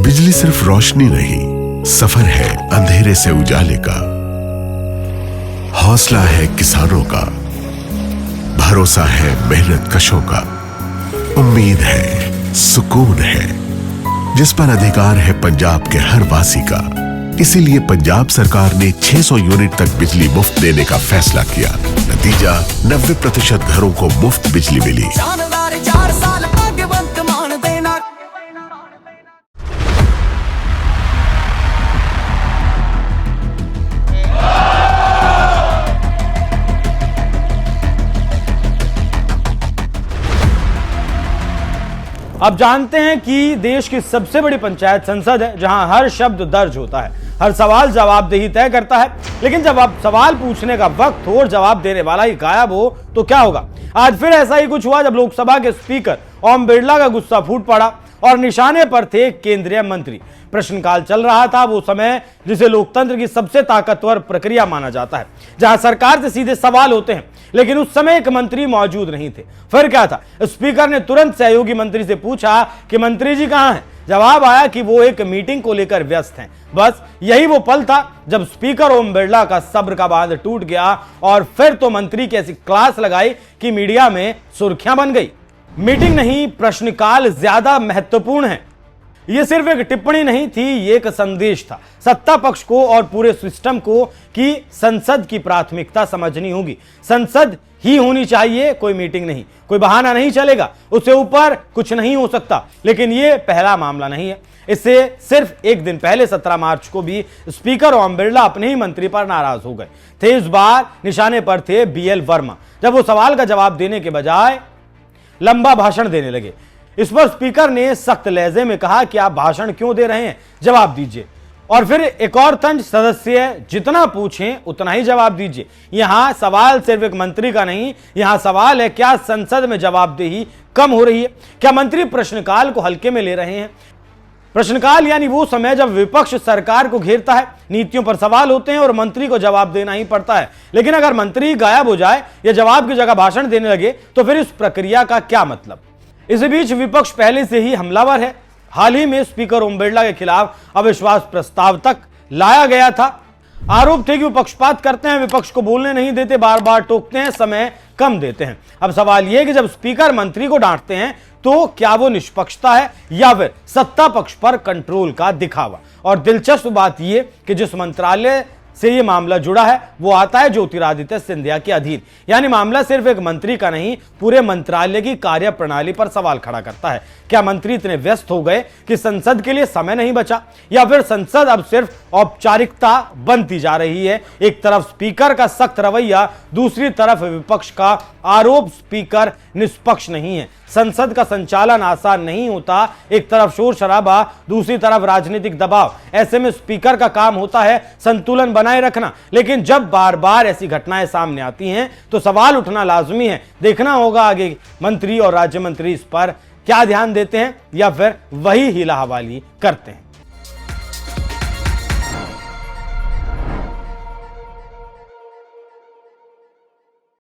बिजली सिर्फ रोशनी नहीं, सफर है अंधेरे से उजाले का। हौसला है किसानों का, भरोसा है मेहनत कशों का, उम्मीद है, सुकून है, जिस पर अधिकार है पंजाब के हर वासी का। इसीलिए पंजाब सरकार ने 600 यूनिट तक बिजली मुफ्त देने का फैसला किया। नतीजा 90% घरों को मुफ्त बिजली मिली। अब जानते हैं कि देश की सबसे बड़ी पंचायत संसद है, जहां हर शब्द दर्ज होता है, हर सवाल जवाबदेही तय करता है। लेकिन जब अब सवाल पूछने का वक्त हो और जवाब देने वाला ही गायब हो तो क्या होगा? आज फिर ऐसा ही कुछ हुआ जब लोकसभा के स्पीकर ओम बिरला का गुस्सा फूट पड़ा और निशाने पर थे केंद्रीय मंत्री। प्रश्नकाल चल रहा था, वो समय जिसे लोकतंत्र की सबसे ताकतवर प्रक्रिया माना जाता है, जहां सरकार से सीधे सवाल होते हैं। लेकिन उस समय एक मंत्री मौजूद नहीं थे। फिर क्या था? स्पीकर ने तुरंत सहयोगी मंत्री से पूछा कि मंत्री जी कहां हैं? जवाब आया कि वो एक मीटिंग को लेकर व्यस्त हैं। बस यही वो पल था जब स्पीकर ओम बिरला का सब्र का बांध टूट गया और फिर तो मंत्री की ऐसी क्लास लगाई कि मीडिया में सुर्खियां बन गई। मीटिंग नहीं, प्रश्नकाल ज्यादा महत्वपूर्ण है। यह सिर्फ एक टिप्पणी नहीं थी, ये एक संदेश था सत्ता पक्ष को और पूरे सिस्टम को कि संसद की प्राथमिकता समझनी होगी। संसद ही होनी चाहिए, कोई मीटिंग नहीं, कोई बहाना नहीं चलेगा, उससे ऊपर कुछ नहीं हो सकता। लेकिन यह पहला मामला नहीं है। इससे सिर्फ एक दिन पहले 17 मार्च को भी स्पीकर ओम बिरला अपने ही मंत्री पर नाराज हो गए थे। इस बार निशाने पर थे BL वर्मा, जब वो सवाल का जवाब देने के बजाय लंबा भाषण देने लगे। इस पर स्पीकर ने सख्त लहजे में कहा कि आप भाषण क्यों दे रहे हैं, जवाब दीजिए। और फिर एक और तंज, सदस्य जितना पूछें उतना ही जवाब दीजिए। यहां सवाल सिर्फ एक मंत्री का नहीं, यहां सवाल है क्या संसद में जवाबदेही कम हो रही है? क्या मंत्री प्रश्नकाल को हल्के में ले रहे हैं? प्रश्नकाल यानी वो समय जब विपक्ष सरकार को घेरता है, नीतियों पर सवाल होते हैं और मंत्री को जवाब देना ही पड़ता है। लेकिन अगर मंत्री गायब हो जाए या जवाब की जगह भाषण देने लगे तो फिर इस प्रक्रिया का क्या मतलब? इस बीच विपक्ष पहले से ही हमलावर है। हाल ही में स्पीकर ओम बिरला के खिलाफ अविश्वास प्रस्ताव तक लाया गया था। आरोप थे कि वो पक्षपात करते हैं, विपक्ष को बोलने नहीं देते, बार बार टोकते हैं, समय कम देते हैं। अब सवाल यह कि जब स्पीकर मंत्री को डांटते हैं तो क्या वो निष्पक्षता है या फिर सत्ता पक्ष पर कंट्रोल का दिखावा? और दिलचस्प बात यह कि जिस मंत्रालय से ये मामला जुड़ा है वो आता है ज्योतिरादित्य सिंधिया के अधीन। यानी मामला सिर्फ एक मंत्री का नहीं, पूरे मंत्रालय की कार्यप्रणाली पर सवाल खड़ा करता है। क्या मंत्री इतने व्यस्त हो गए कि संसद के लिए समय नहीं बचा, या फिर संसद अब सिर्फ औपचारिकता बनती जा रही है? एक तरफ स्पीकर का सख्त रवैया, दूसरी तरफ विपक्ष का आरोप स्पीकर निष्पक्ष नहीं है। संसद का संचालन आसान नहीं होता, एक तरफ शोर शराबा, दूसरी तरफ राजनीतिक दबाव। ऐसे में स्पीकर का काम होता है संतुलन बनाए रखना। लेकिन जब बार बार ऐसी घटनाएं सामने आती हैं तो सवाल उठना लाजमी है। देखना होगा आगे मंत्री और राज्य मंत्री इस पर क्या ध्यान देते हैं या फिर वही हीला हवाली करते हैं।